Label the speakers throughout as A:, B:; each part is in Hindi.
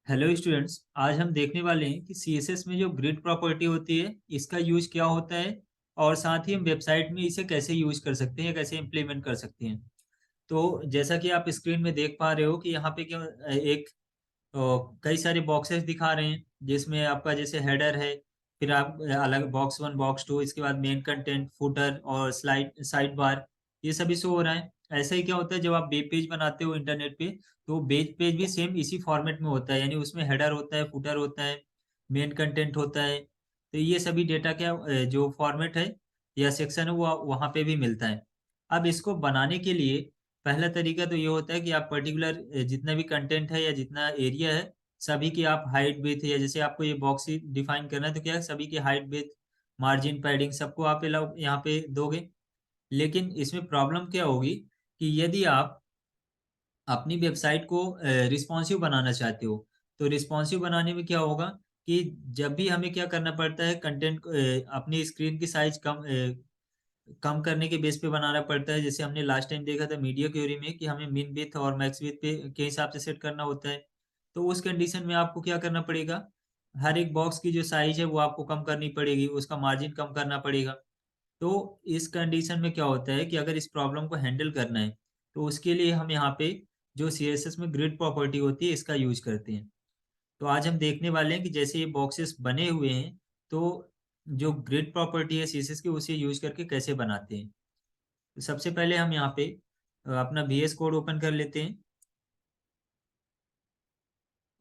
A: हेलो स्टूडेंट्स, आज हम देखने वाले हैं कि सीएसएस में जो ग्रिड प्रॉपर्टी होती है इसका यूज क्या होता है और साथ ही हम वेबसाइट में इसे कैसे यूज कर सकते हैं या कैसे इम्प्लीमेंट कर सकते हैं। तो जैसा कि आप स्क्रीन में देख पा रहे हो कि यहाँ पे क्या एक कई सारे बॉक्सेस दिखा रहे हैं जिसमें आपका जैसे हेडर है। फिर आप अलग बॉक्स वन बॉक्स टू, इसके बाद मेन कंटेंट, फुटर और स्लाइड साइड बार, ये सभी शो हो रहा है। ऐसा ही क्या होता है जब आप वेब पेज बनाते हो इंटरनेट पे, तो वेब पेज भी सेम इसी फॉर्मेट में होता है, यानी उसमें हेडर होता है, फुटर होता है, मेन कंटेंट होता है। तो ये सभी डेटा क्या जो फॉर्मेट है या सेक्शन है वो वहाँ पे भी मिलता है। अब इसको बनाने के लिए पहला तरीका तो ये होता है कि आप पर्टिकुलर जितना भी कंटेंट है या जितना एरिया है सभी की आप हाइट विड्थ, या जैसे आपको ये बॉक्स ही डिफाइन करना है तो क्या है, सभी की हाइट विड्थ, मार्जिन, पैडिंग सबको आप यहाँ पे दोगे। लेकिन इसमें प्रॉब्लम क्या होगी कि यदि आप अपनी वेबसाइट को रिस्पॉन्सिव बनाना चाहते हो, तो रिस्पॉन्सिव बनाने में क्या होगा कि जब भी हमें क्या करना पड़ता है, कंटेंट अपनी स्क्रीन की साइज कम करने के बेस पे बनाना पड़ता है। जैसे हमने लास्ट टाइम देखा था मीडिया क्वेरी में कि हमें मिन विड्थ और मैक्स विड्थ पे के हिसाब से सेट करना होता है। तो उस कंडीशन में आपको क्या करना पड़ेगा, हर एक बॉक्स की जो साइज है वो आपको कम करनी पड़ेगी, उसका मार्जिन कम करना पड़ेगा। तो इस कंडीशन में क्या होता है कि अगर इस प्रॉब्लम को हैंडल करना है तो उसके लिए हम यहाँ पे जो सीएसएस में ग्रिड प्रॉपर्टी होती है इसका यूज करते हैं। तो आज हम देखने वाले हैं कि जैसे ये बॉक्सेस बने हुए हैं तो जो ग्रिड प्रॉपर्टी है सीएसएस की उसे यूज करके कैसे बनाते हैं। तो सबसे पहले हम यहाँ पे अपना VS कोड ओपन कर लेते हैं।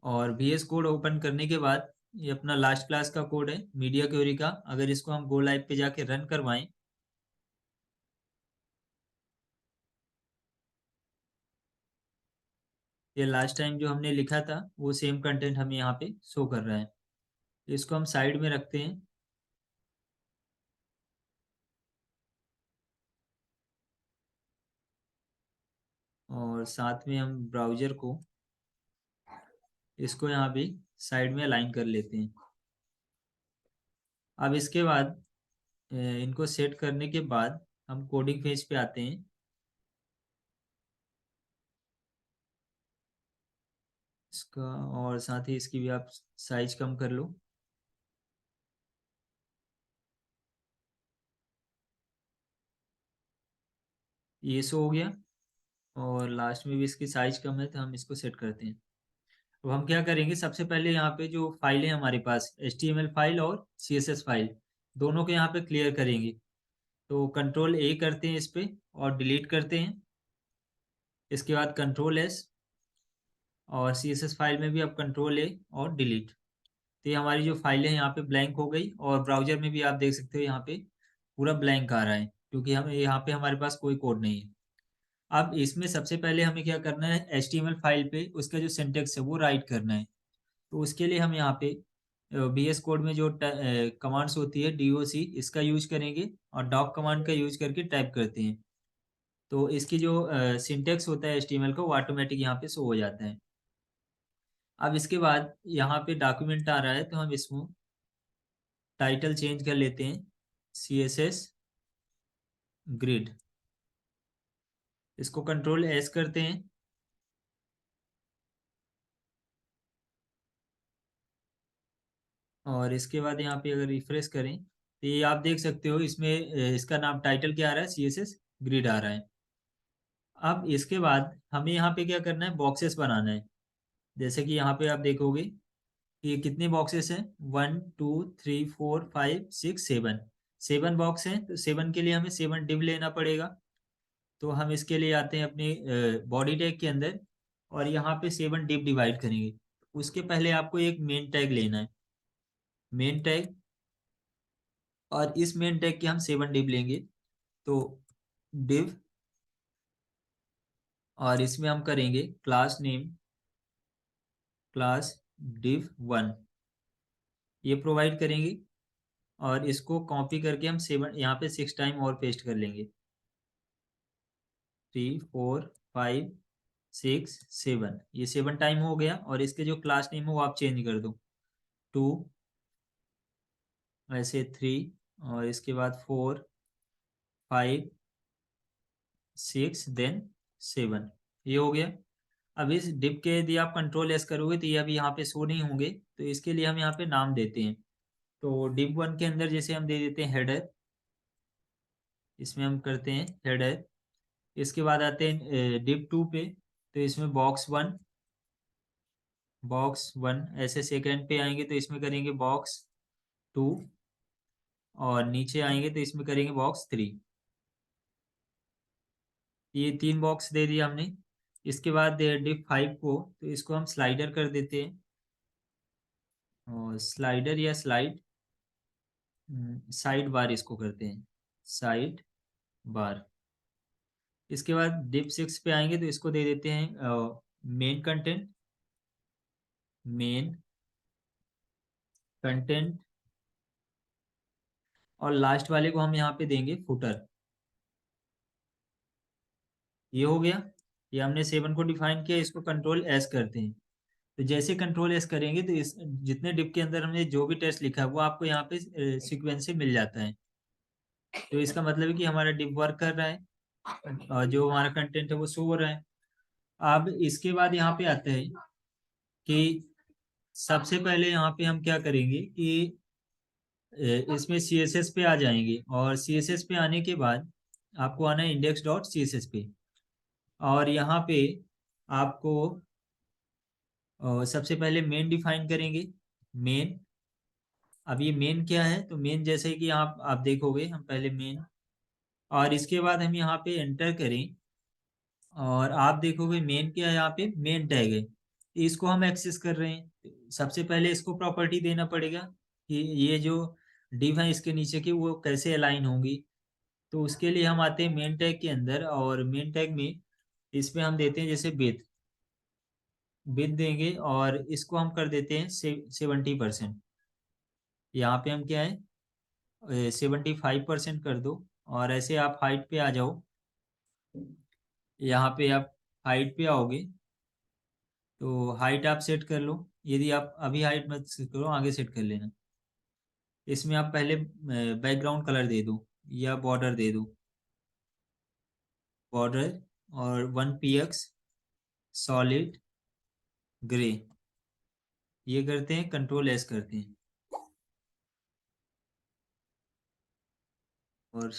A: और VS कोड ओपन करने के बाद ये अपना लास्ट क्लास का कोड है मीडिया क्वेरी का, अगर इसको हम गो लाइव पे जाके रन करवाएं ये लास्ट टाइम जो हमने लिखा था वो सेम कंटेंट हमें यहाँ पे शो कर रहा है। इसको हम साइड में रखते हैं और साथ में हम ब्राउज़र को इसको यहाँ पे साइड में अलाइन कर लेते हैं। अब इसके बाद इनको सेट करने के बाद हम कोडिंग फेज पे आते हैं। इसका और साथ ही इसकी भी आप साइज कम कर लो। ये सो हो गया और लास्ट में भी इसकी साइज कम है तो हम इसको सेट करते हैं। तो हम क्या करेंगे, सबसे पहले यहाँ पे जो फाइल है हमारे पास HTML फाइल और CSS फाइल, दोनों को यहाँ पे क्लियर करेंगे। तो कंट्रोल A करते हैं इस पे और डिलीट करते हैं। इसके बाद कंट्रोल S, और CSS फाइल में भी अब कंट्रोल A और डिलीट। तो ये हमारी जो फाइल है यहाँ पे ब्लैंक हो गई और ब्राउजर में भी आप देख सकते हो यहाँ पे पूरा ब्लैंक आ रहा है क्योंकि हम यहाँ पे हमारे पास कोई कोड नहीं है। अब इसमें सबसे पहले हमें क्या करना है, HTML फाइल पे उसका जो सिंटेक्स है वो राइट करना है। तो उसके लिए हम यहाँ पे VS कोड में जो कमांड्स होती है DOC, इसका यूज करेंगे और डॉक कमांड का यूज करके टाइप करते हैं। तो इसकी जो सिंटेक्स होता है HTML का वो ऑटोमेटिक यहाँ पे शो हो जाता है। अब इसके बाद यहाँ पे डॉक्यूमेंट आ रहा है तो हम इसको टाइटल चेंज कर लेते हैं CSS ग्रिड। इसको कंट्रोल S करते हैं और इसके बाद यहाँ पे अगर रिफ्रेश करें तो ये आप देख सकते हो इसमें इसका नाम टाइटल क्या आ रहा है, CSS ग्रिड आ रहा है। अब इसके बाद हमें यहाँ पे क्या करना है, बॉक्सेस बनाना है। जैसे कि यहाँ पे आप देखोगे कि ये कितने बॉक्सेस हैं, 1 2 3 4 5 6 7। 7 बॉक्स हैं तो 7 के लिए हमें 7 डिव लेना पड़ेगा। तो हम इसके लिए आते हैं अपने बॉडी टैग के अंदर और यहाँ पे 7 डिव डिवाइड करेंगे। उसके पहले आपको एक मेन टैग लेना है, मेन टैग, और इस मेन टैग के हम 7 डिव लेंगे। तो डिव, और इसमें हम करेंगे क्लास नेम, क्लास div1, ये प्रोवाइड करेंगे। और इसको कॉपी करके हम 7 यहाँ पे 6 टाइम और पेस्ट कर लेंगे, 3 4 5 6 7, ये 7 टाइम हो गया। और इसके जो क्लास नेम है वो आप चेंज कर दो, 2, ऐसे 3, और इसके बाद 4 5 6 देन 7, ये हो गया। अब इस डिप के यदि आप कंट्रोल एस करोगे तो ये अभी यहाँ पे शो नहीं होंगे, तो इसके लिए हम यहाँ पे नाम देते हैं। तो डिप 1 के अंदर जैसे हम दे देते हैं हेडर, इसमें हम करते हैं हेडर। इसके बाद आते हैं डिप 2 पे, तो इसमें बॉक्स 1 ऐसे सेकंड पे आएंगे तो इसमें करेंगे बॉक्स 2, और नीचे आएंगे तो इसमें करेंगे बॉक्स 3। ये 3 बॉक्स दे दिया हमने। इसके बाद डिप 5 को, तो इसको हम स्लाइडर कर देते हैं, और स्लाइडर या साइड बार इसको करते हैं, साइड बार। इसके बाद डिप 6 पे आएंगे तो इसको दे देते हैं मेन कंटेंट, और लास्ट वाले को हम यहाँ पे देंगे फुटर। ये हो गया। ये हमने 7 को डिफाइन किया, इसको कंट्रोल एस करते हैं। तो जैसे कंट्रोल एस करेंगे तो इस जितने डिप के अंदर हमने जो भी टेस्ट लिखा है वो आपको यहाँ पे सीक्वेंस से मिल जाता है। तो इसका मतलब है कि हमारा डिप वर्क कर रहा है, और जो हमारा कंटेंट है वो शो हो रहा है। अब इसके बाद यहाँ पे आते हैं कि सबसे पहले यहाँ पे हम क्या करेंगे कि इसमें CSS पे आ जाएंगे, और CSS पे आने के बाद आपको आना है index.css पे। और यहाँ पे आपको सबसे पहले मेन डिफाइन करेंगे, मेन। अब ये मेन क्या है, तो मेन जैसे कि आप देखोगे, हम पहले मेन, और इसके बाद हम यहाँ पे एंटर करें, और आप देखोगे मेन क्या है, यहाँ पे मेन टैग है, इसको हम एक्सेस कर रहे हैं। सबसे पहले इसको प्रॉपर्टी देना पड़ेगा कि ये जो डिव है इसके नीचे की वो कैसे अलाइन होंगी। तो उसके लिए हम आते हैं मेन टैग के अंदर, और मेन टैग में इसमें हम देते हैं जैसे विथ देंगे, और इसको हम कर देते हैं 70%। यहाँ पे हम क्या है 75% कर दो, और ऐसे आप हाइट पे आ जाओ। यहाँ पे आप हाइट पे आओगे तो हाइट आप सेट कर लो। यदि आप अभी हाइट मत सेट करो, आगे सेट कर लेना। इसमें आप पहले बैकग्राउंड कलर दे दो, या बॉर्डर दे दो, बॉर्डर, और 1 px सॉलिड ग्रे। ये करते हैं, कंट्रोल एस करते हैं, और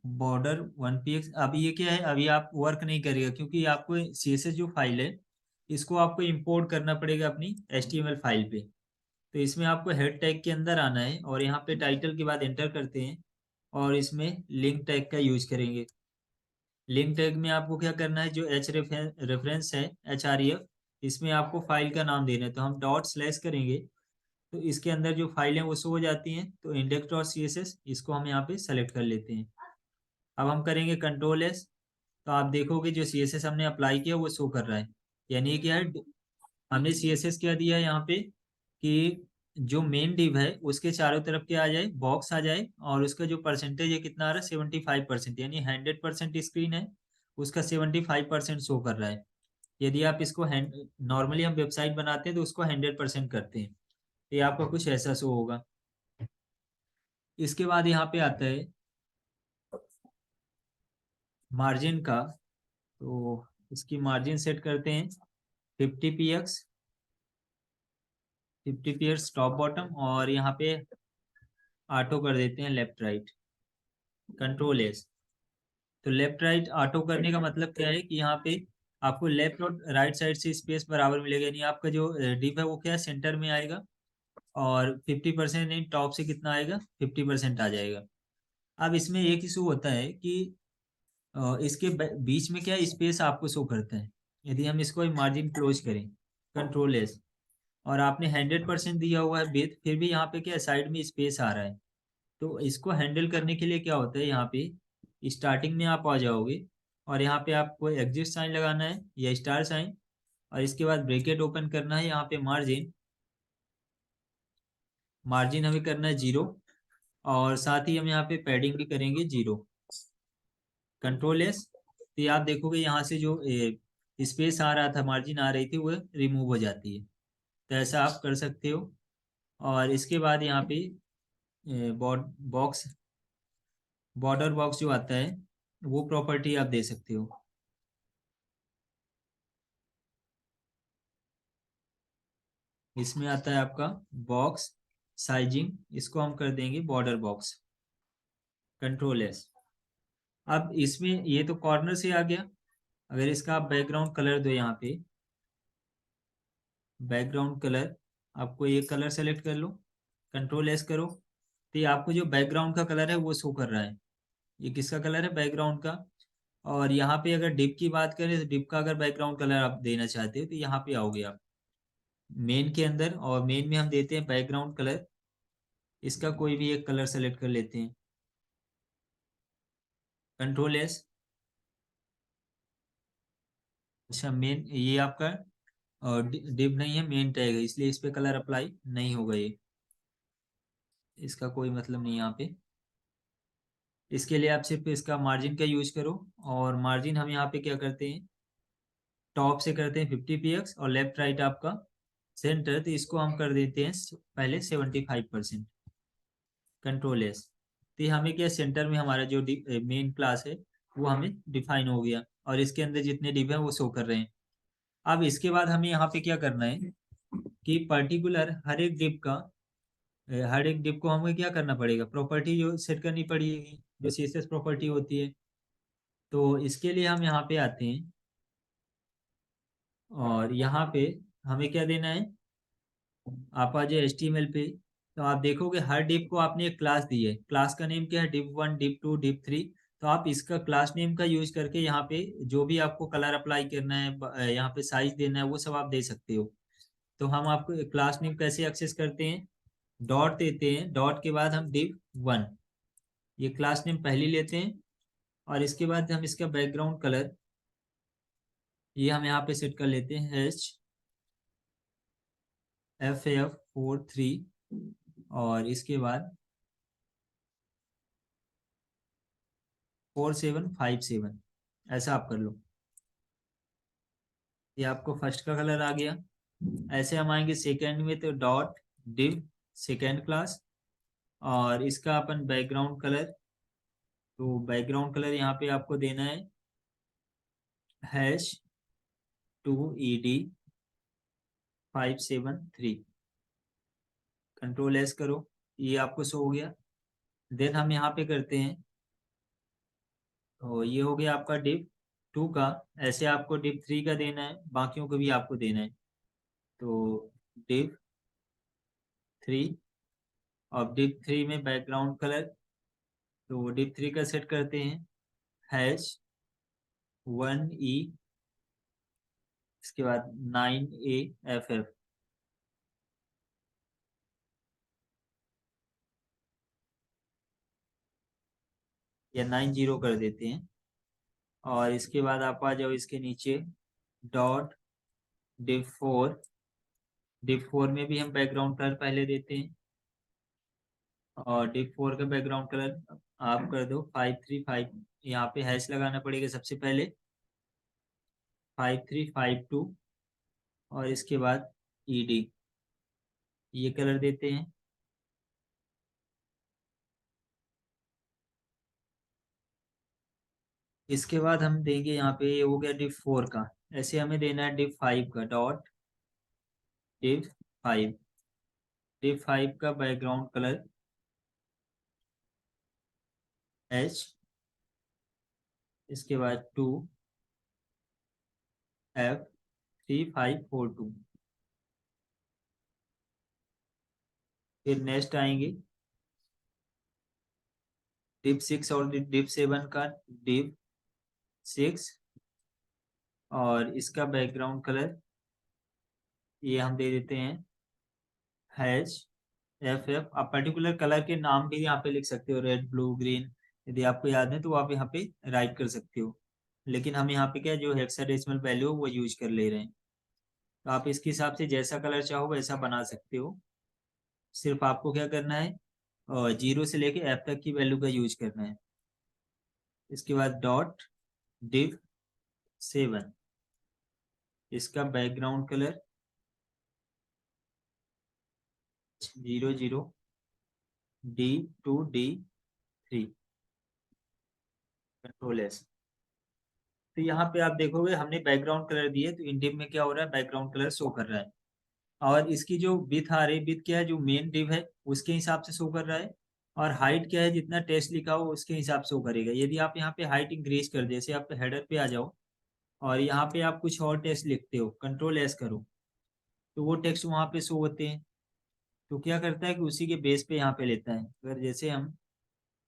A: बॉर्डर 1 px। अभी ये क्या है, अभी आप वर्क नहीं करेगा, क्योंकि आपको CSS जो फाइल है इसको आपको इंपोर्ट करना पड़ेगा अपनी HTML फाइल पे। तो इसमें आपको हेड टैग के अंदर आना है, और यहाँ पे टाइटल के बाद एंटर करते हैं, और इसमें लिंक टैग का यूज करेंगे। लिंक टैग में आपको क्या करना है, जो रेफरेंस है href, इसमें आपको फाइल का नाम देना है। तो हम डॉट स्लैश करेंगे तो इसके अंदर जो फाइलें वो शो हो जाती हैं। तो index.css इसको हम यहाँ पे सेलेक्ट कर लेते हैं। अब हम करेंगे कंट्रोल एस, तो आप देखोगे जो CSS हमने अप्लाई किया वो शो कर रहा है। यानी क्या है, हमने CSS क्या दिया है यहाँ पे कि जो मेन डिव है उसके चारों तरफ क्या आ जाए, बॉक्स आ जाए, और उसका जो परसेंटेज है कितना आ रहा है, 75%। यानी 100% स्क्रीन है, उसका 75% शो कर रहा है। यदि आप इसको नॉर्मली हम वेबसाइट बनाते हैं तो उसको 100% करते हैं, तो ये आपका कुछ ऐसा शो होगा। इसके बाद यहाँ पे आता है मार्जिन का, तो इसकी मार्जिन सेट करते हैं 50 px, 50 px टॉप बॉटम, और यहाँ पे ऑटो कर देते हैं लेफ्ट राइट, कंट्रोल एस। तो लेफ्ट राइट ऑटो करने का मतलब क्या है कि यहाँ पे आपको लेफ्ट और राइट साइड से स्पेस बराबर मिलेगा, यानी आपका जो डिप है वो क्या है, सेंटर में आएगा, और 50% नहीं, टॉप से कितना आएगा, 50% आ जाएगा। अब इसमें एक इशू होता है कि इसके बीच में क्या स्पेस आपको शो करता है। यदि हम इसको मार्जिन क्लोज करें, कंट्रोल एस, और आपने 100% दिया हुआ है विड्थ, फिर भी यहाँ पे क्या साइड में स्पेस आ रहा है। तो इसको हैंडल करने के लिए क्या होता है, यहाँ पे स्टार्टिंग में आप आ जाओगे, और यहाँ पे आपको एग्जिट साइन लगाना है या स्टार साइन, और इसके बाद ब्रैकेट ओपन करना है। यहाँ पे मार्जिन मार्जिन हमें करना है 0, और साथ ही हम यहाँ पे पैडिंग भी करेंगे 0, कंट्रोल एस। तो ये आप देखोगे यहाँ से जो स्पेस आ रहा था, मार्जिन आ रही थी, वो रिमूव हो जाती है। तो ऐसा आप कर सकते हो। और इसके बाद यहाँ पे बॉक्स बॉर्डर बॉक्स जो आता है वो प्रॉपर्टी आप दे सकते हो। इसमें आता है आपका बॉक्स साइजिंग, इसको हम कर देंगे बॉर्डर बॉक्स। Control S. अब इसमें ये तो कॉर्नर से आ गया। अगर इसका आप बैकग्राउंड कलर दो, यहाँ पे बैकग्राउंड कलर, आपको ये कलर सेलेक्ट कर लो, कंट्रोल एस करो, तो ये आपको जो बैकग्राउंड का कलर है वो शो कर रहा है। ये किसका कलर है? बैकग्राउंड का। और यहाँ पे अगर डिप की बात करें तो डिप का अगर बैकग्राउंड कलर आप देना चाहते हो तो यहाँ पे आओगे आप मेन के अंदर, और मेन में हम देते हैं बैकग्राउंड कलर। इसका कोई भी एक कलर सेलेक्ट कर लेते हैं, कंट्रोल एस। अच्छा, मेन ये आपका डिप नहीं है, मेन टैग है, इसलिए इस पे कलर अप्लाई नहीं होगा, ये इसका कोई मतलब नहीं यहाँ पे। इसके लिए आप सिर्फ इसका मार्जिन का यूज करो, और मार्जिन हम यहाँ पे क्या करते हैं, टॉप से करते हैं 50 px, और लेफ्ट राइट आपका सेंटर, तो इसको हम कर देते हैं पहले 75%, कंट्रोल एस। तो ये हमें क्या, सेंटर में हमारा जो मेन क्लास है वो हमें डिफाइन हो गया, और इसके अंदर जितने डिव हैं वो शो कर रहे हैं। अब इसके बाद हमें यहाँ पे क्या करना है कि पर्टिकुलर हर एक डिव को हमें क्या करना पड़ेगा, प्रॉपर्टी जो सेट करनी पड़ेगी, जो सीएसएस प्रॉपर्टी होती है। तो इसके लिए हम यहाँ पे आते हैं, और यहाँ पे हमें क्या देना है, आप आ जाए HTML पे, तो आप देखोगे हर डिव को आपने एक क्लास दी है। क्लास का नेम क्या है? div1, div2, div3। तो आप इसका क्लास नेम का यूज करके यहाँ पे जो भी आपको कलर अप्लाई करना है, यहाँ पे साइज देना है, वो सब आप दे सकते हो। तो हम आपको क्लास नेम कैसे एक्सेस करते हैं, डॉट देते हैं, डॉट के बाद हम div1 ये क्लास नेम पहले लेते हैं, और इसके बाद हम इसका बैकग्राउंड कलर ये हम यहाँ पे सेट कर लेते हैं HFF43, और इसके बाद 4757, ऐसा आप कर लो। ये आपको फर्स्ट का कलर आ गया। ऐसे हम आएंगे सेकेंड में, तो डॉट डिव सेकेंड क्लास, और इसका अपन बैकग्राउंड कलर, तो बैकग्राउंड कलर यहाँ पे आपको देना है HTED573, कंट्रोल एस करो, ये आपको शो हो गया। देन हम यहाँ पे करते हैं, तो ये हो गया आपका div2 का। ऐसे आपको div3 का देना है, बाकियों को भी आपको देना है। तो div3, और div3 में बैकग्राउंड कलर, तो div3 का सेट करते हैं H1E, इसके बाद 9AFF, या 90 कर देते हैं। और इसके बाद आप आ जाओ इसके नीचे, डॉट div4, div4 में भी हम बैकग्राउंड कलर पहले देते हैं, और div4 का बैकग्राउंड कलर आप कर दो 535, यहाँ पे हैश लगाना पड़ेगा सबसे पहले, 5352, और इसके बाद ED, ये कलर देते हैं। इसके बाद हम देंगे यहाँ पे, ये हो गया div4 का। ऐसे हमें देना है div5 का, डॉट div5, div5 का बैकग्राउंड कलर H, इसके बाद 2F3542। फिर नेक्स्ट आएंगे div6 और div7 का, div6, और इसका बैकग्राउंड कलर ये हम दे देते हैं HFF। आप पर्टिकुलर कलर के नाम भी यहाँ पे लिख सकते हो, रेड, ब्लू, ग्रीन, यदि आपको याद है तो आप यहाँ पे राइट कर सकते हो। लेकिन हम यहाँ पे क्या, जो हेक्साडेसिमल वैल्यू हो वो यूज कर ले रहे हैं। तो आप इसके हिसाब से जैसा कलर चाहो वैसा बना सकते हो। सिर्फ आपको क्या करना है, 0 से लेके F तक की वैल्यू का यूज करना है। इसके बाद डॉट div7, इसका background colour 00D2D3, control S. तो यहाँ पे आप देखोगे हमने बैकग्राउंड कलर दिए, तो इन डिव में क्या हो रहा है, बैकग्राउंड कलर शो कर रहा है। और इसकी जो विथ आ रही है, विथ क्या है, जो मेन डिव है उसके हिसाब से शो कर रहा है। और हाइट क्या है, जितना टेक्स्ट लिखा हो उसके हिसाब से शो करेगा। यदि आप यहाँ पे हाइट इंक्रीज कर दे, जैसे आप हेडर पे आ जाओ और यहाँ पे आप कुछ और टेक्स्ट लिखते हो, कंट्रोल एस करो, तो वो टेक्स्ट वहाँ पे शो होते हैं। तो क्या करता है कि उसी के बेस पे यहाँ पे लेता है। अगर जैसे हम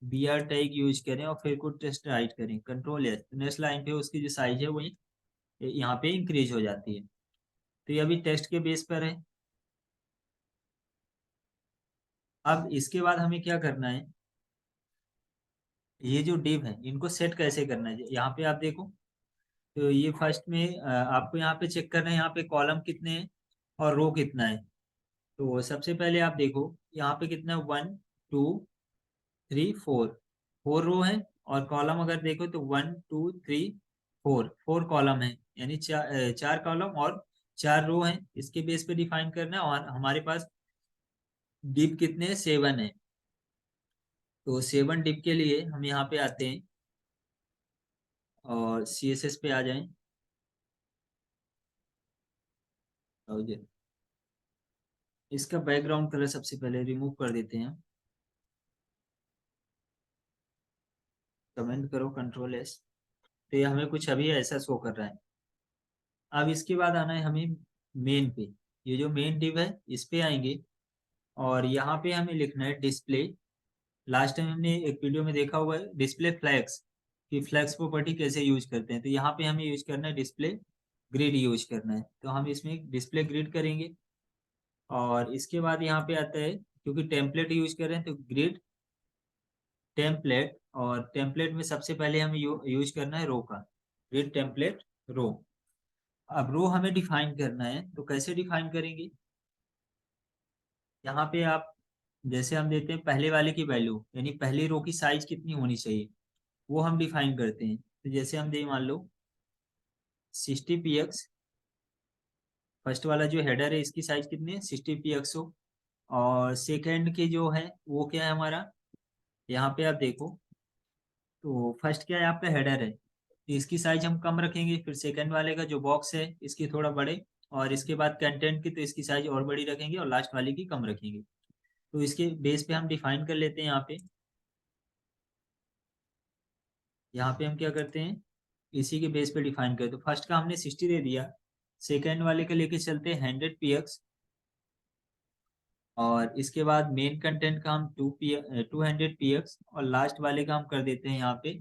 A: बी आर टैग यूज करें और फिर कुछ टेक्स्ट राइट करें, कंट्रोल एस, नेक्स्ट लाइन पे उसकी जो साइज है वो यहाँ पे इंक्रीज हो जाती है। तो ये अभी टेक्स्ट के बेस पर है। अब इसके बाद हमें क्या करना है, ये जो डिव है इनको सेट कैसे करना है, यहाँ पे आप देखो। तो ये फर्स्ट में आपको यहाँ पे चेक करना है, यहाँ पे कॉलम कितने हैं और रो कितना है। तो सबसे पहले आप देखो यहाँ पे कितना है, 1 2 3 4, 4 रो है। और कॉलम अगर देखो तो 1 2 3 4, 4 कॉलम है, यानी 4 कॉलम और 4 रो है। इसके बेस पे डिफाइन करना है। और हमारे पास डिप कितने हैं, 7 है। तो 7 डिप के लिए हम यहाँ पे आते हैं और CSS पे आ जाएं। और इसका बैकग्राउंड कलर सबसे पहले रिमूव कर देते हैं। कमेंट करो, कंट्रोल एस। तो ये हमें कुछ अभी ऐसा शो कर रहा है। अब इसके बाद आना है हमें मेन पे। ये जो मेन डिव है इस पे आएंगे और यहाँ पे हमें लिखना है डिस्प्ले। लास्ट टाइम हमने एक वीडियो में देखा हुआ है डिस्प्ले फ्लैग्स, कि फ्लैग्स प्रॉपर्टी कैसे यूज करते हैं। तो यहाँ पे हमें यूज करना है डिस्प्ले ग्रिड यूज करना है। तो हम इसमें डिस्प्ले ग्रिड करेंगे। और इसके बाद यहाँ पे आता है, क्योंकि टेम्पलेट यूज कर रहे हैं तो ग्रिड टेम्पलेट। और टेम्पलेट में सबसे पहले हमें यूज करना है रो का, ग्रिड टेम्पलेट रो। अब रो हमें डिफाइन करना है, तो कैसे डिफाइन करेंगे, यहाँ पे आप जैसे हम देते हैं पहले वाले की वैल्यू, यानी पहली रो की साइज कितनी होनी चाहिए वो हम डिफाइन करते हैं। तो जैसे हम दे मान लो 60 px, फर्स्ट वाला जो हेडर है इसकी साइज कितनी है, 60 px हो। और सेकंड की जो है वो क्या है हमारा, यहाँ पे आप देखो। तो फर्स्ट क्या है, आपका हेडर है, तो इसकी साइज हम कम रखेंगे। फिर सेकंड वाले का जो बॉक्स है इसकी थोड़ा बड़े। और इसके बाद कंटेंट की तो इसकी साइज और बड़ी रखेंगे और लास्ट वाले की कम रखेंगे। तो इसके बेस पे हम डिफाइन कर लेते हैं। यहाँ पे हम क्या करते हैं, इसी के बेस पे डिफाइन करते हैं। तो फर्स्ट का हमने 60 दे दिया, सेकेंड वाले के लेके चलते हैं 100 px। और इसके बाद मेन कंटेंट का हम 200 px और लास्ट वाले का हम कर देते हैं यहाँ पे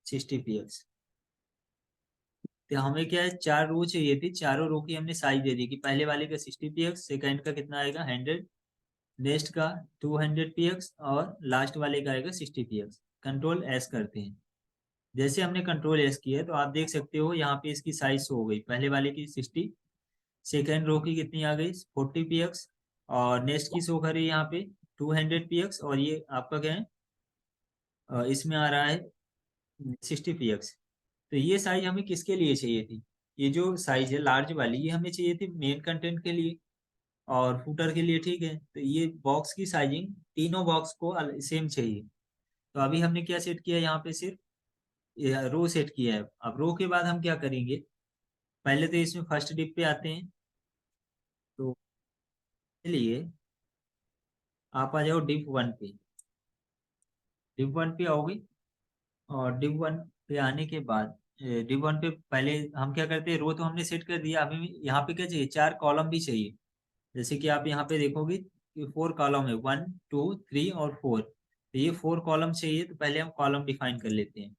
A: 60 px। तो हमें क्या है, 4 रो चाहिए थी, चारों रो की हमने साइज दे दी कि पहले वाले का 60 px, सेकेंड का कितना आएगा 100, नेक्स्ट का 200 px और लास्ट वाले का आएगा 60 px। कंट्रोल एस करते हैं। जैसे हमने कंट्रोल एस किया है तो आप देख सकते हो यहाँ पे इसकी साइज हो गई, पहले वाले की 60, सेकेंड रो की कितनी आ गई 40 px, और नेक्स्ट की शो करी यहाँ पे 200 px, और ये आपका क्या है, इसमें आ रहा है 60 px। तो ये साइज हमें किसके लिए चाहिए थी, ये जो साइज है लार्ज वाली ये हमें चाहिए थी मेन कंटेंट के लिए और फुटर के लिए, ठीक है। तो ये बॉक्स की साइजिंग तीनों बॉक्स को सेम चाहिए। तो अभी हमने क्या सेट किया, यहाँ पे सिर्फ रो सेट किया है। अब रो के बाद हम क्या करेंगे, पहले तो इसमें फर्स्ट डिप पे आते हैं। तो चलिए आप आ जाओ डिप 1 पे। डिप 1 पे आओगे और डिप 1 पे आने के बाद डिप 1 पे पहले हम क्या करते हैं, रो तो हमने सेट कर दिया, हमें यहाँ पे क्या चाहिए, 4 कॉलम भी चाहिए। जैसे कि आप यहाँ पे देखोगे कि 4 कॉलम है, 1 2 3 और 4। तो ये 4 कॉलम चाहिए, तो पहले हम कॉलम डिफाइन कर लेते हैं।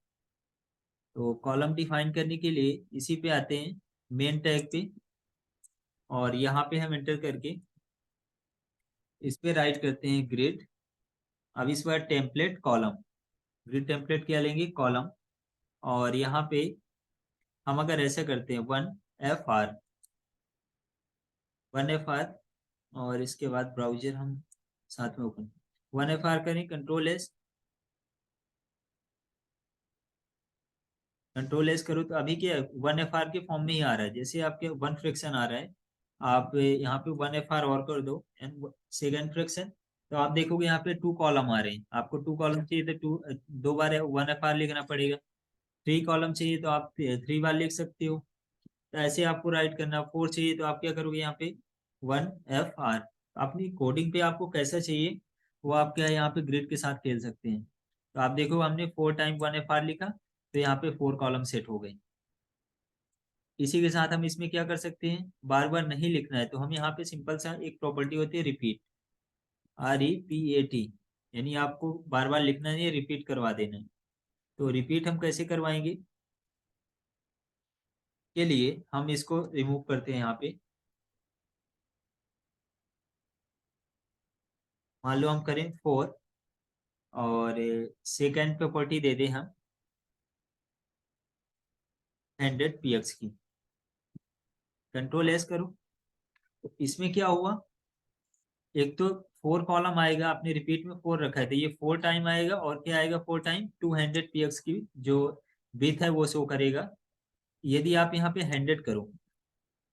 A: तो कॉलम डिफाइन करने के लिए इसी पे आते हैं मेन टैग पे। और यहाँ पे हम एंटर करके इस पे राइट करते हैं ग्रिड। अब इस बार टेम्पलेट कॉलम, ग्रिड टेम्पलेट क्या लेंगे, कॉलम। और यहाँ पे हम अगर ऐसा करते हैं 1 FR, 1 FR, और इसके बाद ब्राउजर हम साथ में ओपन 1 FR करें, कंट्रोल एस। कंट्रोल एस करो तो अभी क्या 1 FR के फॉर्म में ही आ रहा है, जैसे आपके 1 फ्रैक्शन आ रहा है। आप यहाँ पे 1 FR और कर दो एंड सेकेंड फ्रैक्शन। तो आप देखोगे यहाँ पे 2 कॉलम आ रहे हैं, आपको 2 कॉलम चाहिए तो 2 बार 1 FR लिखना पड़ेगा। 3 कॉलम चाहिए तो आप 3 बार लिख सकते हो। तो ऐसे आपको राइट करना। 4 चाहिए तो आप क्या करोगे यहाँ पे 1FR। अपनी कोडिंग पे आपको कैसा चाहिए वो आप क्या है यहाँ पे ग्रिड के साथ खेल सकते हैं। तो आप देखो हमने 4 टाइम 1FR लिखा तो यहाँ पे 4 कॉलम सेट हो गए। इसी के साथ हम इसमें क्या कर सकते हैं, बार बार नहीं लिखना है तो हम यहाँ पे सिंपल सा एक प्रॉपर्टी होती है रिपीट, REPAT, यानी आपको बार बार लिखना नहीं है, रिपीट करवा देना है। तो रिपीट हम कैसे करवाएंगे, के लिए हम इसको रिमूव करते हैं यहाँ पे। मान लो हम करें 4 और सेकेंड प्रॉपर्टी दे दें हम 100 px की। कंट्रोल S करो। तो इसमें क्या हुआ, एक तो 4 कॉलम आएगा, आपने रिपीट में 4 रखा है तो ये 4 टाइम आएगा, और क्या आएगा 4 टाइम 200 px की जो विथ है वो शो करेगा। यदि आप यहाँ पे 100 करो,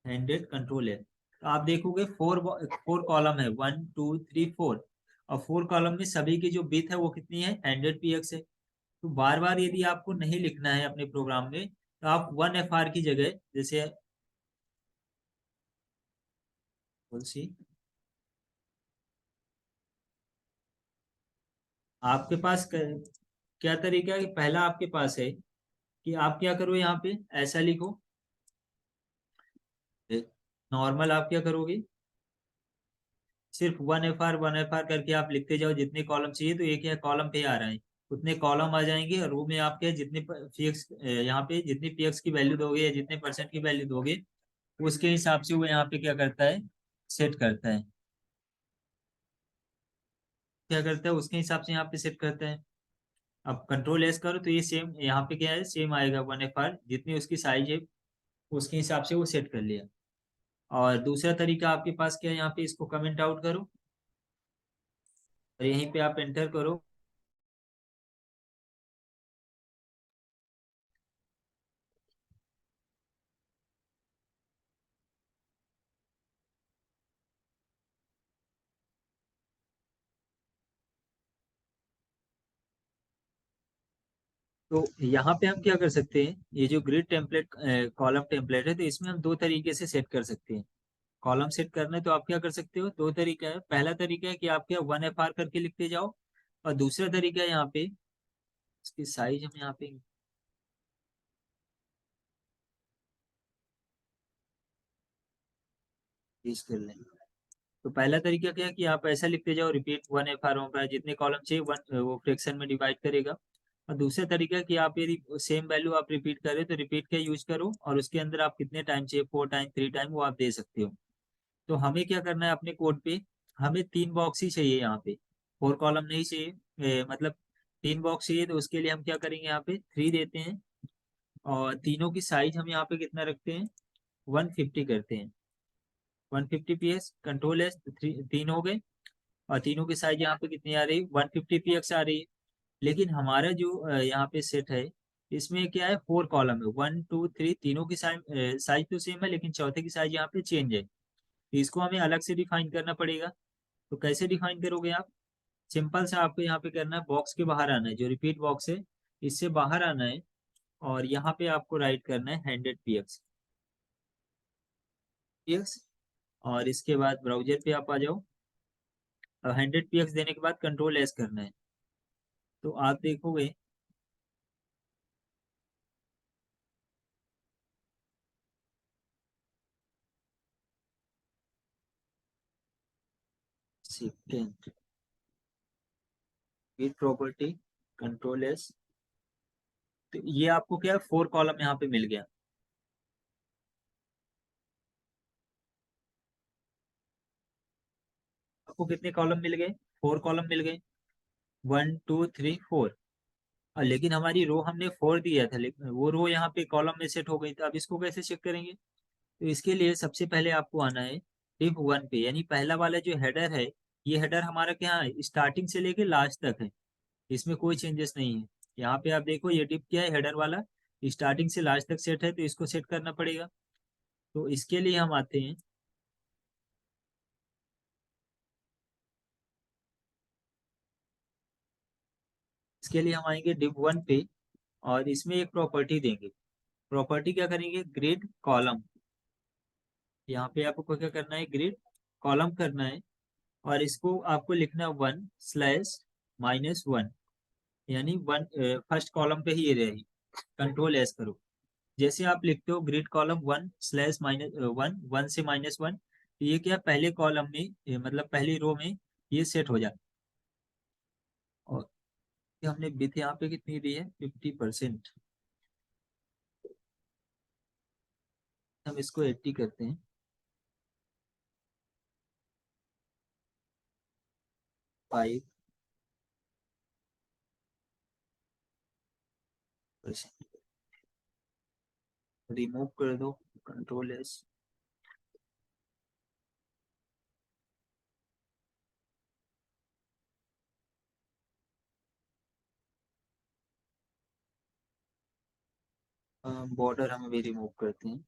A: 100 कंट्रोल है, तो आप देखोगे 4 कॉलम है, 1 2 3 4, और 4 कॉलम में सभी की जो विथ है वो कितनी है, 100 px है। तो बार बार यदि आपको नहीं लिखना है अपने प्रोग्राम में तो आप 1FR की जगह, जैसे कौन सी, आपके पास क्या तरीका है कि पहला आपके पास है कि आप क्या करो यहाँ पे ऐसा लिखो, नॉर्मल आप क्या करोगे, सिर्फ 1FR 1FR करके आप लिखते जाओ, जितने कॉलम चाहिए तो एक या कॉलम पे आ रहा है उतने कॉलम आ जाएंगे, और वो में आपके जितने पीएक्स यहाँ पे जितनी पीएक्स की वैल्यू दोगे या जितने परसेंट की वैल्यू दोगे उसके हिसाब से वो यहाँ पे क्या करता है, सेट करता है, क्या करता है उसके हिसाब से यहाँ पे सेट करता है। अब कंट्रोल S करो तो ये सेम यहाँ पे क्या है, सेम आएगा 1FR, जितनी उसकी साइज है उसके हिसाब से वो सेट कर लिया। और दूसरा तरीका आपके पास क्या है, यहाँ पे इसको कमेंट आउट करो और यहीं पे आप एंटर करो। तो यहाँ पे हम क्या कर सकते हैं, ये जो ग्रिड टेम्पलेट कॉलम टेम्पलेट है तो इसमें हम दो तरीके से सेट कर सकते हैं। कॉलम सेट करना है तो आप क्या कर सकते हो, दो तरीका है। पहला तरीका है कि आप क्या 1FR करके लिखते जाओ, और दूसरा तरीका है यहाँ पे इसकी साइज हम यहाँ पे इंक्रीज कर लें। तो पहला तरीका क्या है कि आप ऐसा लिखते जाओ रिपीट 1FR जितने कॉलम चाहिए वन वो फ्रैक्शन में डिवाइड करेगा। और दूसरा तरीका है कि आप यदि सेम वैल्यू आप रिपीट करें तो रिपीट का यूज करो, और उसके अंदर आप कितने टाइम चाहिए 4 टाइम 3 टाइम वो आप दे सकते हो। तो हमें क्या करना है अपने कोड पे, हमें 3 बॉक्स ही चाहिए यहाँ पे, 4 कॉलम नहीं चाहिए, मतलब 3 बॉक्स चाहिए। तो उसके लिए हम क्या करेंगे, यहाँ पे 3 देते हैं, और तीनों की साइज हम यहाँ पे कितना रखते हैं, 150 करते हैं, 150 PS। कंट्रोल S, तीन हो गए, और तीनों की साइज यहाँ पे कितनी आ रही है, 150 px आ रही है। लेकिन हमारा जो यहाँ पे सेट है इसमें क्या है, 4 कॉलम है, 1 2 3, तीनों की साइज साइज तो सेम है लेकिन चौथे की साइज यहाँ पे चेंज है, तो इसको हमें अलग से डिफाइन करना पड़ेगा। तो कैसे डिफाइन करोगे आप, सिंपल से आपको यहाँ पे करना है, बॉक्स के बाहर आना है, जो रिपीट बॉक्स है इससे बाहर आना है, और यहाँ पे आपको राइट करना है 100 px, और इसके बाद ब्राउजर पे आप आ जाओ, और 100 px देने के बाद कंट्रोल S करना है। तो आप देखोगे second with property control S, तो ये आपको क्या है 4 कॉलम यहाँ पे मिल गया। आपको कितने कॉलम मिल गए, 4 कॉलम मिल गए, 1 2 3 4। और लेकिन हमारी रो हमने 4 दिया था, लेकिन वो रो यहाँ पे कॉलम में सेट हो गई, तो अब इसको कैसे चेक करेंगे। तो इसके लिए सबसे पहले आपको आना है div 1 पे, यानी पहला वाला जो हेडर है, ये हेडर हमारा क्या है, स्टार्टिंग से लेके लास्ट तक है, इसमें कोई चेंजेस नहीं है। यहाँ पे आप देखो ये डिप क्या है, हेडर वाला स्टार्टिंग से लास्ट तक सेट है, तो इसको सेट करना पड़ेगा। तो इसके लिए हम आते हैं, इसके लिए हम आएंगे div 1 पे, और इसमें एक प्रॉपर्टी देंगे। प्रॉपर्टी क्या करेंगे, ग्रिड कॉलम, यहाँ पे आपको क्या करना है, ग्रिड कॉलम करना है और इसको आपको लिखना है 1/-1, यानी वन फर्स्ट कॉलम पे ही ये रहेगी। कंट्रोल एस करो। जैसे आप लिखते हो ग्रिड कॉलम 1/-1, 1 से -1, तो ये क्या पहले कॉलम में मतलब पहली रो में ये सेट हो जाता है। और ये हमने बिथ यहाँ पे कितनी दी है, 50%। हम इसको 80 करते हैं। 5% रिमूव कर दो, कंट्रोल एस। बॉर्डर हम अभी रिमूव करते हैं।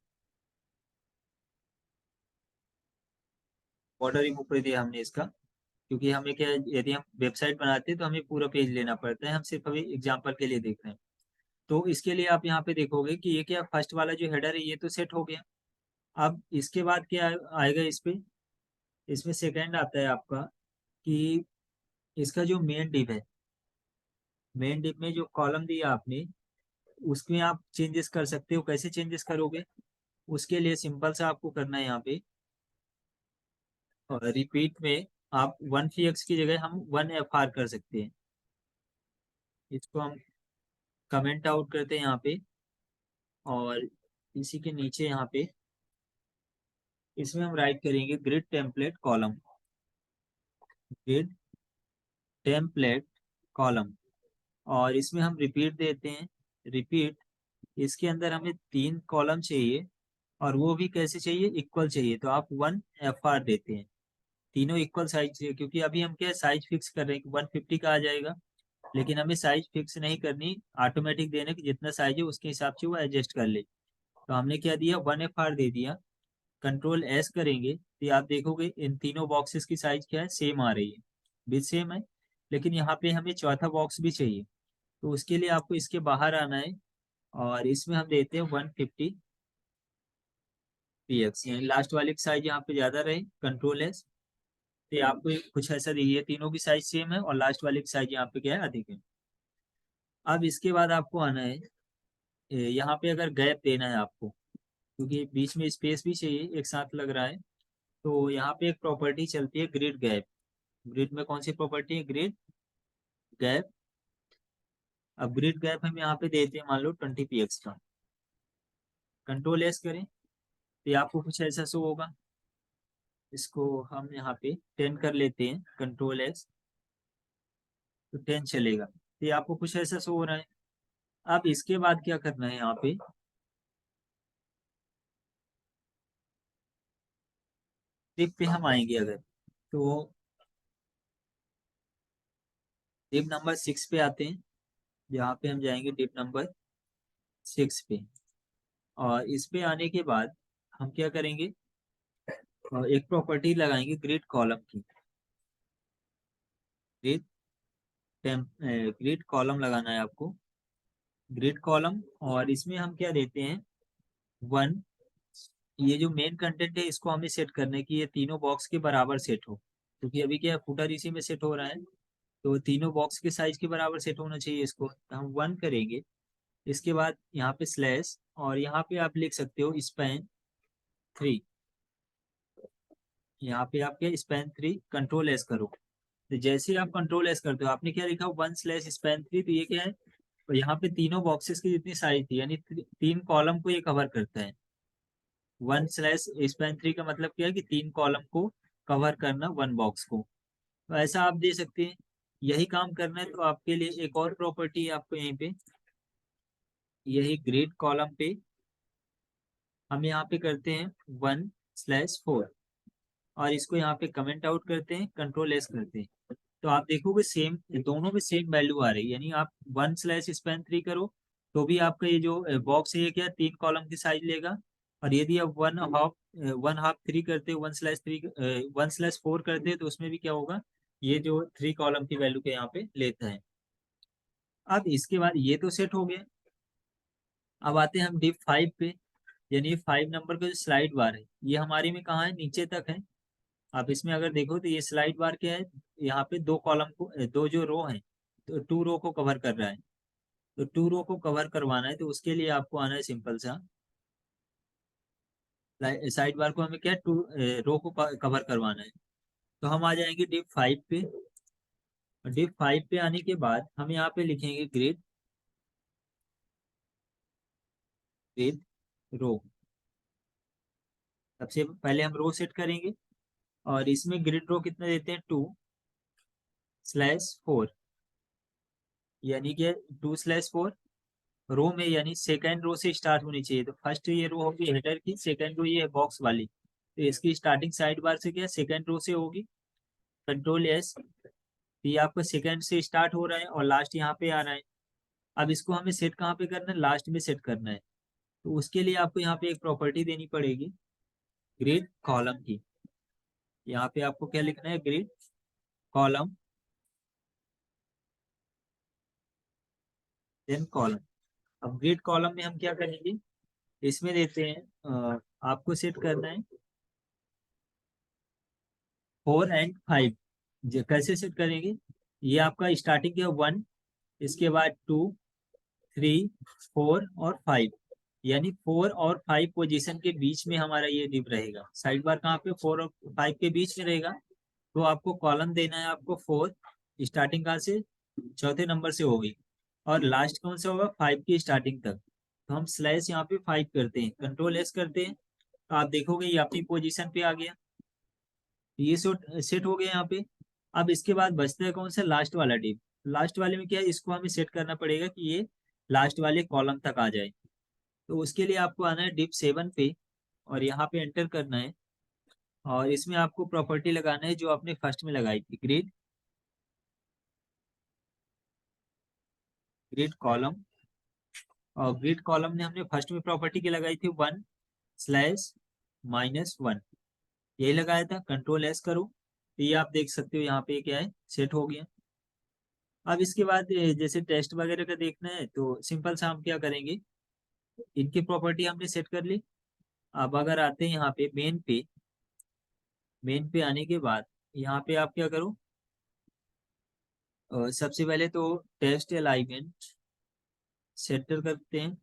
A: बॉर्डर रिमूव कर दिया हमने इसका, क्योंकि हमें क्या है, यदि हम वेबसाइट बनाते हैं तो हमें पूरा पेज लेना पड़ता है, हम सिर्फ अभी एग्जांपल के लिए देख रहे हैं। तो इसके लिए आप यहाँ पे देखोगे कि ये क्या फर्स्ट वाला जो हेडर है ये तो सेट हो गया। अब इसके बाद क्या आएगा इस पे, इसमें सेकंड आता है आपका कि इसका जो मेन डिव है, मेन डिव में जो कॉलम दिया आपने उसमें आप चेंजेस कर सकते हो। कैसे चेंजेस करोगे, उसके लिए सिंपल सा आपको करना है यहाँ पे, और रिपीट में आप 1 px की जगह हम 1 fr कर सकते हैं। इसको हम कमेंट आउट करते हैं यहाँ पे, और इसी के नीचे यहाँ पे इसमें हम राइट करेंगे grid template column, grid template column. और इसमें हम रिपीट देते हैं, रिपीट। इसके अंदर हमें 3 कॉलम चाहिए, और वो भी कैसे चाहिए, इक्वल चाहिए। तो आप 1 fr देते हैं, तीनों इक्वल साइज चाहिए, क्योंकि अभी हम क्या साइज फिक्स कर रहे हैं कि 150 का आ जाएगा, लेकिन हमें साइज फिक्स नहीं करनी, ऑटोमेटिक देने की जितना साइज है उसके हिसाब से वो एडजस्ट कर ले। तो हमने क्या दिया, 1 fr दे दिया। कंट्रोल एस करेंगे तो आप देखोगे इन तीनों बॉक्सेस की साइज क्या है, सेम आ रही है, भी सेम है। लेकिन यहाँ पे हमें चौथा बॉक्स भी चाहिए, तो उसके लिए आपको इसके बाहर आना है, और इसमें हम देते हैं 150 px, यानी लास्ट वाले की साइज यहाँ पे ज्यादा रहे। कंट्रोल एस, तो आपको कुछ ऐसा दिखिए, तीनों की साइज सेम है और लास्ट वाले की साइज यहाँ पे क्या है, अधिक है। अब इसके बाद आपको आना है, यहाँ पे अगर गैप देना है आपको, क्योंकि बीच में स्पेस भी चाहिए, एक साथ लग रहा है। तो यहाँ पे एक प्रॉपर्टी चलती है ग्रिड गैप। ग्रिड में कौन सी प्रॉपर्टी है, ग्रिड गैप। अब ग्रिड गैप हम यहाँ पे देते हैं मान लो 20 px का। कंट्रोल एस करें तो ये आपको कुछ ऐसा शो होगा। इसको हम यहाँ पे 10 कर लेते हैं, कंट्रोल एस, तो 10 चलेगा। तो ये आपको कुछ ऐसा शो हो रहा है। अब इसके बाद क्या करना है, यहाँ पे टिप पे हम आएंगे अगर, तो टिप नंबर 6 पे आते हैं। यहाँ पे हम जाएंगे टिप नंबर 6 पे, और इस पे आने के बाद हम क्या करेंगे, एक प्रॉपर्टी लगाएंगे ग्रिड कॉलम की। ग्रिड ग्रिड कॉलम लगाना है आपको, ग्रिड कॉलम। और इसमें हम क्या देते हैं, 1। ये जो मेन कंटेंट है इसको हमें सेट करने की, ये तीनों बॉक्स के बराबर सेट हो, क्योंकि अभी क्या फुटर इसी में सेट हो रहा है, तो तीनों बॉक्स के साइज के बराबर सेट होना चाहिए। इसको तो हम 1 करेंगे। इसके बाद यहाँ पे स्लैश, और यहाँ पे आप लिख सकते हो स्पैन 3। यहाँ पे आप क्या स्पैन 3, कंट्रोल एस करो। तो जैसे ही आप कंट्रोल एस करते हो, आपने क्या लिखा, 1/स्पैन 3, तो ये क्या है, तो यहाँ पे तीनों बॉक्सेस की जितनी साइज थी, यानी 3 कॉलम को ये कवर करता है। 1/स्पैन 3 का मतलब क्या है कि 3 कॉलम को कवर करना 1 बॉक्स को। तो ऐसा आप दे सकते हैं। यही काम करना है तो आपके लिए एक और प्रॉपर्टी है आपको यहीं पे, यही ग्रिड कॉलम पे हम यहाँ पे करते हैं 1/4, और इसको यहाँ पे कमेंट आउट करते हैं, कंट्रोल एस करते हैं। तो आप देखोगे सेम, दोनों में सेम वैल्यू आ रही है, यानी आप 1/स्पैन 3 करो तो भी आपका ये जो बॉक्स है ये क्या 3 कॉलम की साइज लेगा। और यदि आप 1/2 करते हो, 1/4 करते हैं, तो उसमें भी क्या होगा, ये जो 3 कॉलम की वैल्यू के यहाँ पे लेता है। अब इसके बाद ये तो सेट हो गया। अब आते हैं हम डिप 5 पे, यानी 5 नंबर का जो स्लाइड बार है ये हमारे में कहाँ है, नीचे तक है। आप इसमें अगर देखो तो ये स्लाइड बार क्या है, यहाँ पे दो कॉलम को, दो जो रो है, तो टू रो को कवर कर रहा है। तो टू रो को कवर करवाना है तो उसके लिए आपको आना है सिंपल सा, साइड बार को हमें क्या टू रो को कवर करवाना है। तो हम आ जाएंगे डिप 5 पे। डिप 5 पे आने के बाद हम यहाँ पे लिखेंगे ग्रिड, ग्रिड रो। सबसे पहले हम रो सेट करेंगे, और इसमें ग्रिड रो कितना देते हैं, 2/4, यानी कि 2/4 रो में, यानी सेकेंड रो से स्टार्ट होनी चाहिए। तो फर्स्ट ये रो होगी हेडर की, सेकेंड रो ये है बॉक्स वाली, तो इसकी स्टार्टिंग साइड बार से क्या सेकेंड रो से होगी। कंट्रोल S, ये आपका सेकेंड से स्टार्ट हो रहा है और लास्ट यहाँ पे आ रहा है। अब इसको हमें सेट कहाँ पे करना है, लास्ट में सेट करना है। तो उसके लिए आपको यहाँ पे एक प्रॉपर्टी देनी पड़ेगी, ग्रिड कॉलम की। यहाँ पे आपको क्या लिखना है, ग्रिड कॉलम, देन कॉलम। अब ग्रिड कॉलम में हम क्या करेंगे, इसमें देते हैं आपको सेट करना है 4 और 5। कैसे सेट करेंगे, ये आपका स्टार्टिंग है 1, इसके बाद 2, 3, 4 और 5, यानी 4 और 5 पोजीशन के बीच में हमारा ये डिव रहेगा। साइड बार कहाँ पे, 4 और 5 के बीच में रहेगा। तो आपको कॉलम देना है, आपको 4, स्टार्टिंग कहाँ से, चौथे नंबर से होगी, और लास्ट कौन सा होगा, 5 की स्टार्टिंग तक। तो हम स्लैश यहाँ पे 5 करते हैं, कंट्रोल S करते हैं, तो आप देखोगे ये अपनी पोजीशन पे आ गया। ये सेट हो गया यहाँ पे। अब इसके बाद बचता है कौन सा, लास्ट वाला डिव। लास्ट वाले में क्या है, इसको हमें सेट करना पड़ेगा कि ये लास्ट वाले कॉलम तक आ जाए। तो उसके लिए आपको आना है डिव 7 पे, और यहाँ पे एंटर करना है, और इसमें आपको प्रॉपर्टी लगाना है जो आपने फर्स्ट में लगाई थी, ग्रिड, ग्रिड कॉलम। और ग्रिड कॉलम ने हमने फर्स्ट में प्रॉपर्टी की लगाई थी 1/-1, यही लगाया था। कंट्रोल S करो, तो ये आप देख सकते हो यहाँ पे क्या है, सेट हो गया। अब इसके बाद जैसे टेस्ट वगैरह का देखना है तो सिंपल सा हम क्या करेंगे, इनकी प्रॉपर्टी हमने सेट कर ली। अब अगर आते हैं यहाँ पे मेन पे, मेन पे आने के बाद यहाँ पे आप क्या करो, सबसे पहले तो टेस्ट अलाइनमेंट सेट करते हैं,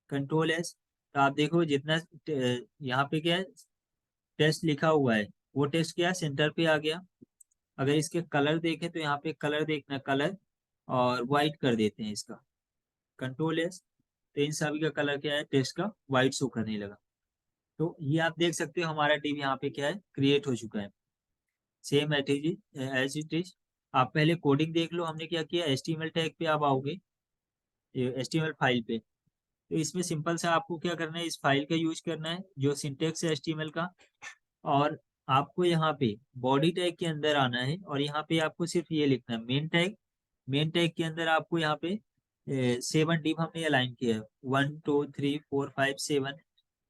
A: कंट्रोल S। तो आप देखो जितना यहाँ पे क्या है, टेस्ट लिखा हुआ है, वो टेस्ट क्या है, सेंटर पे आ गया। अगर इसके कलर देखें तो यहाँ पे कलर देखना, कलर और वाइट कर देते हैं इसका, कंट्रोल S। तो इन सभी का कलर क्या है, टेस्ट का वाइट शो करने लगा। तो ये आप देख सकते हो हमारा टीम यहाँ पे क्या है, क्रिएट हो चुका है, सेम एज इट इज। आप पहले कोडिंग देख लो, हमने क्या किया, HTML टैग पे आप आओगे, HTML फाइल पे। तो इसमें सिंपल सा आपको क्या करना है, इस फाइल का यूज करना है जो सिंटेक्स है HTML का। और आपको यहाँ पे बॉडी टैग के अंदर आना है, और यहाँ पे आपको सिर्फ ये लिखना है मेन टैग। मेन टैग के अंदर आपको यहाँ पे 7 डिव हमने अलाइन किया है, 1, 2, 3, 4, 5, 7,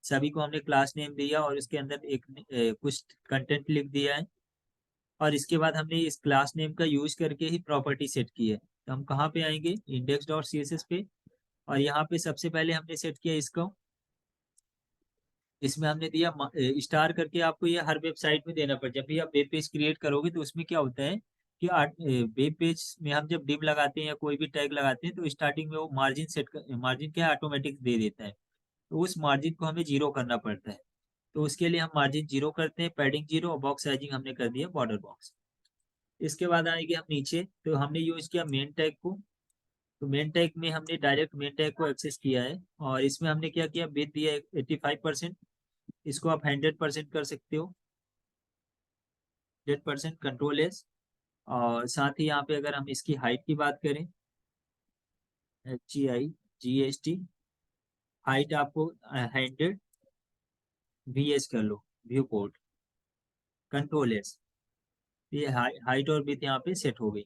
A: सभी को हमने क्लास नेम दिया, और उसके अंदर एक कुछ कंटेंट लिख दिया है। और इसके बाद हमने इस क्लास नेम का यूज करके ही प्रॉपर्टी सेट की है। तो हम कहाँ पे आएंगे, index.css पे, और यहाँ पे सबसे पहले हमने सेट किया इसको, इसमें हमने दिया स्टार करके। आपको ये हर वेबसाइट में देना पड़ता है, जब भी आप वेब पेज क्रिएट करोगे तो उसमें क्या होता है कि वेब पेज में हम जब डिव लगाते हैं या कोई भी टैग लगाते हैं तो स्टार्टिंग में वो मार्जिन मार्जिन क्या ऑटोमेटिक दे देता है। तो उस मार्जिन को हमें जीरो करना पड़ता है। तो उसके लिए हम मार्जिन जीरो करते हैं, पैडिंग जीरो, और बॉक्स साइजिंग हमने कर दिया बॉर्डर बॉक्स। इसके बाद आएंगे हम नीचे, तो हमने यूज किया मेन टैग को। तो मेन टैग में हमने डायरेक्ट मेन टैग को एक्सेस किया है, और इसमें हमने क्या किया, विड्थ दिया 85%, इसको आप 100% कर सकते हो, 100%, कंट्रोल S। और साथ ही यहाँ पे अगर हम इसकी हाइट की बात करें, HIGST, हाइट आपको 100 VS कर लो, व्यू पोर्ट, कंट्रोल S। ये हाइट और विड्थ यहाँ पे सेट हो गई।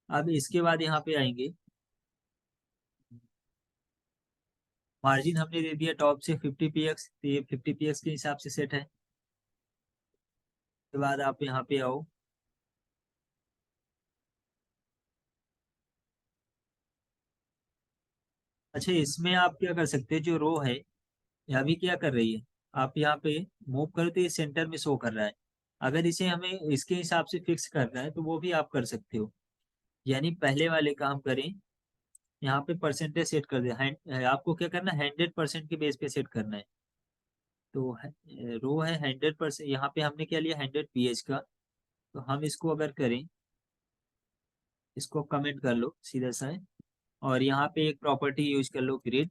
A: अब इसके बाद यहाँ पे आएंगे, मार्जिन हमने दे दिया टॉप से 50 px, तो ये 50 px के हिसाब से सेट है। उसके बाद आप यहाँ पे आओ, अच्छा इसमें आप क्या कर सकते हैं, जो रो है ये अभी क्या कर रही है, आप यहाँ पे मूव करो तो ये सेंटर में शो कर रहा है। अगर इसे हमें इसके हिसाब से फिक्स करना है तो वो भी आप कर सकते हो। यानी पहले वाले काम करें, यहाँ पे परसेंटेज सेट कर दे। आपको क्या करना है, 100% के बेस पे सेट करना है। तो रो है 100%, यहाँ पे हमने क्या लिया 100 ph का। तो हम इसको अगर करें, इसको कमेंट कर लो सीधा सा है। और यहाँ पे एक प्रॉपर्टी यूज कर लो, ग्रिड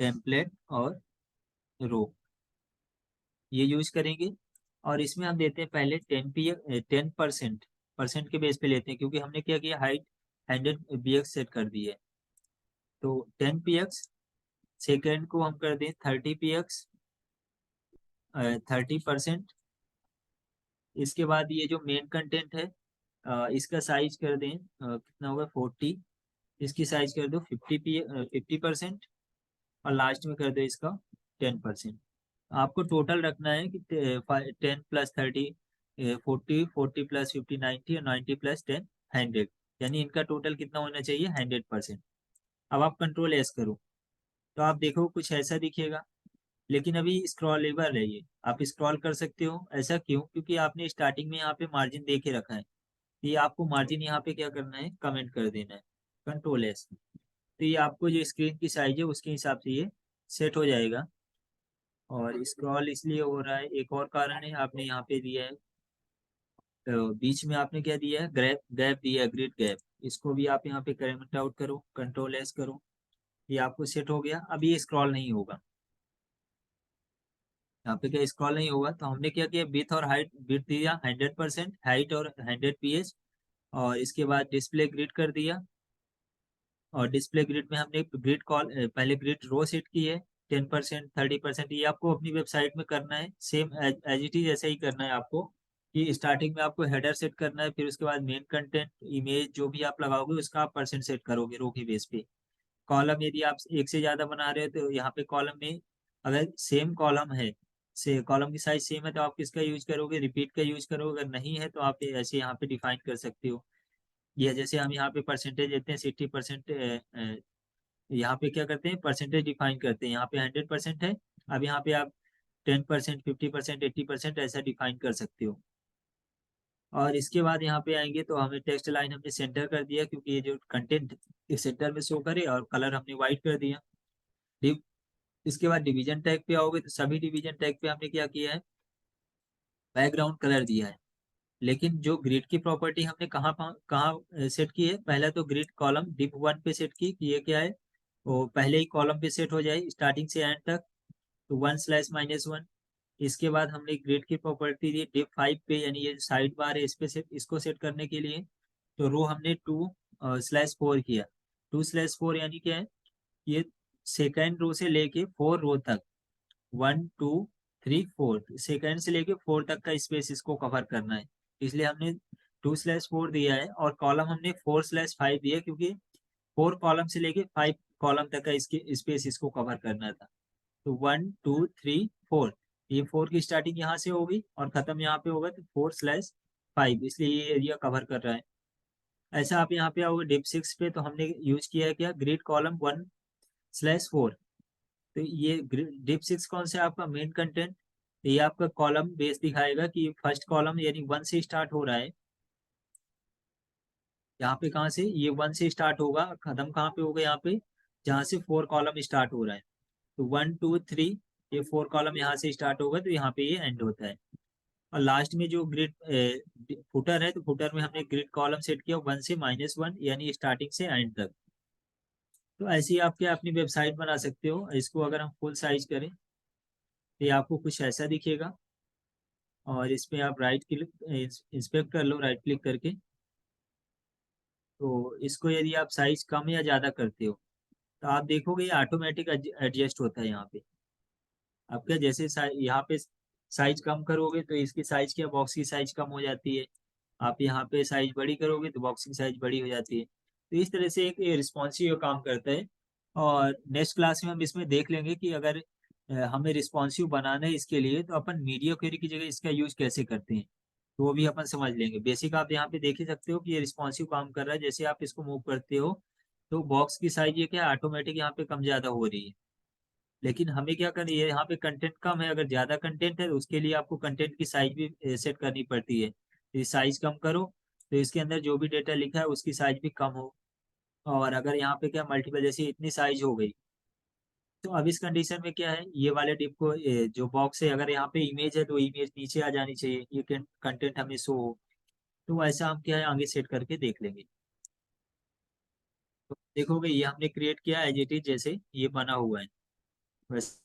A: टेम्पलेट और रो, ये यूज करेंगे। और इसमें हम देते हैं पहले 10%, परसेंट के बेस पे लेते हैं, क्योंकि हमने क्या किया, हाइट 100 px सेट कर दी है। तो 10 px, सेकेंड को हम कर दें 30 px, 30%। इसके बाद ये जो मेन कंटेंट है, इसका साइज कर दें कितना होगा 40। इसकी साइज कर दो 50%। और लास्ट में कर दो इसका 10%। आपको टोटल रखना है कि 10 + 30 40, 40 + 50 90, और 90 + 10 100। यानी इनका टोटल कितना होना चाहिए, 100%। अब आप कंट्रोल S करो तो आप देखो कुछ ऐसा दिखेगा। लेकिन अभी स्क्रॉलेबल है, ये आप स्क्रॉल कर सकते हो। ऐसा क्यों, क्योंकि आपने स्टार्टिंग में यहाँ पे मार्जिन दे के रखा है। ये आपको मार्जिन यहाँ पे क्या करना है, कमेंट कर देना है, कंट्रोल S। तो ये आपको जो स्क्रीन की साइज है उसके हिसाब से ये सेट हो जाएगा। और स्क्रॉल इसलिए हो रहा है, एक और कारण है, आपने यहाँ पे दिया है बीच में आपने क्या दिया है, गैप गैप दिया है, ग्रिड गैप। इसको भी आप यहाँ पे कमेंट आउट करो, कंट्रोल S करो। ये आपको सेट हो गया। अब ये स्क्रॉल नहीं होगा, यहाँ पे क्या स्क्रॉल नहीं होगा। तो हमने क्या किया, विथ और हाइट, विथ दिया 100% हाइट और 100 ph। और इसके बाद डिस्प्ले ग्रिड कर दिया। और डिस्प्ले ग्रिड में हमने ग्रिड कॉल, पहले ग्रिड रो सेट की है 10%, 30%। ये आपको अपनी वेबसाइट में करना है, सेम एज इट इज ऐसा ही करना है आपको। कि स्टार्टिंग में आपको हेडर सेट करना है, फिर उसके बाद मेन कंटेंट, इमेज जो भी आप लगाओगे उसका आप परसेंट सेट करोगे रो के बेस पे। कॉलम यदि आप एक से ज़्यादा बना रहे हो तो यहाँ पे कॉलम में, अगर सेम कॉलम है, से कॉलम की साइज सेम है तो आप किसका यूज करोगे, रिपीट का यूज करोगे। अगर नहीं है तो आप ऐसे यहाँ पे डिफाइन कर सकते हो। यह जैसे हम यहाँ पे परसेंटेज देते हैं 60%, यहाँ पे क्या करते हैं, परसेंटेज डिफाइन करते हैं। यहाँ पे 100% है, अब यहाँ पे आप 10%, 50%, 80% ऐसा डिफाइन कर सकते हो। और इसके बाद यहाँ पे आएंगे तो हमें टेक्स्ट लाइन हमने सेंटर कर दिया, क्योंकि ये जो कंटेंट सेंटर में शो करे, और कलर हमने व्हाइट कर दिया। इसके बाद डिवीजन टैग पे आओगे तो सभी डिवीजन टैग पे हमने क्या किया है, बैकग्राउंड कलर दिया है। लेकिन जो ग्रिड की प्रॉपर्टी हमने कहाँ कहाँ सेट की है, पहला तो ग्रिड कॉलम div 1 पे सेट की कि ये क्या है, वो पहले ही कॉलम पे सेट हो जाए स्टार्टिंग से एंड तक। तो 1/-1। इसके बाद हमने ग्रिड की प्रॉपर्टी दी div 5 पे, यानी ये साइड बार है इस पे सेट, इसको सेट करने के लिए। तो रो हमने 2/4 किया। 2/4 यानी क्या है, ये सेकेंड रो से लेके 4 रो तक, 1 2 3 4, सेकेंड से लेके 4 तक का स्पेस इसको कवर करना है। इसलिए हमने 2/4 दिया है। और कॉलम हमने 4/5 दिया, क्योंकि 4 कॉलम से लेके 5 कॉलम तक का इसके स्पेस इसको कवर करना था। तो 1 2 3 4, ये 4 की स्टार्टिंग यहाँ से होगी और खत्म यहाँ पे होगा, तो 4/5, इसलिए ये एरिया कवर कर रहा है। ऐसा आप यहाँ पे आओगे div 6 पे, तो हमने यूज किया है क्या, ग्रिड कॉलम 1/4। तो ये div 6 कौन सा है, आपका मेन कंटेंट। ये आपका कॉलम बेस दिखाएगा कि फर्स्ट कॉलम यानी 1 से स्टार्ट हो रहा है। यहाँ पे कहाँ से, ये 1 से स्टार्ट होगा, खत्म कहाँ पे होगा, यहाँ पे जहाँ से 4 कॉलम स्टार्ट हो रहा है। तो 1 2 3, ये 4 कॉलम यहाँ से स्टार्ट होगा तो यहाँ पे ये एंड होता है। और लास्ट में जो ग्रिड फुटर है, तो फुटर में हमने ग्रिड कॉलम सेट किया 1 से -1, यानी स्टार्टिंग से एंड तक। तो ऐसे ही आप क्या अपनी वेबसाइट बना सकते हो। इसको अगर हम फुल साइज करें तो ये आपको कुछ ऐसा दिखेगा। और इस पे आप राइट क्लिक, इंस्पेक्ट कर लो राइट क्लिक करके। तो इसको यदि आप साइज कम या ज़्यादा करते हो तो आप देखोगे ये ऑटोमेटिक एडजस्ट होता है यहाँ पे। आप क्या, जैसे यहाँ पे साइज कम करोगे तो इसकी साइज क्या, बॉक्स की साइज कम हो जाती है। आप यहाँ पे साइज बड़ी करोगे तो बॉक्स की साइज बड़ी हो जाती है। तो इस तरह से एक रिस्पॉन्सिव काम करता है। और नेक्स्ट क्लास में हम इसमें देख लेंगे कि अगर हमें रिस्पॉन्सिव बनाना है इसके लिए, तो अपन मीडिया क्वेरी की जगह इसका यूज कैसे करते हैं, तो वो भी अपन समझ लेंगे। बेसिक आप यहाँ पे देख ही सकते हो कि ये रिस्पॉन्सिव काम कर रहा है। जैसे आप इसको मूव करते हो तो बॉक्स की साइज ये क्या ऑटोमेटिक यहाँ पे कम ज़्यादा हो रही है। लेकिन हमें क्या करनी है, यहाँ पे कंटेंट कम है, अगर ज़्यादा कंटेंट है तो उसके लिए आपको कंटेंट की साइज भी सेट करनी पड़ती है। तो साइज कम करो तो इसके अंदर जो भी डेटा लिखा है उसकी साइज भी कम हो। और अगर यहाँ पे क्या मल्टीपल, जैसे इतनी साइज हो गई, तो अब इस कंडीशन में क्या है, ये वाले डिप को जो बॉक्स है, अगर यहाँ पे इमेज है तो इमेज नीचे आ जानी चाहिए, ये कंटेंट हमें शो हो। तो ऐसा हम क्या है आगे सेट करके देख लेंगे। तो देखोगे ये हमने क्रिएट किया एज इट इज, जैसे ये बना हुआ है बस।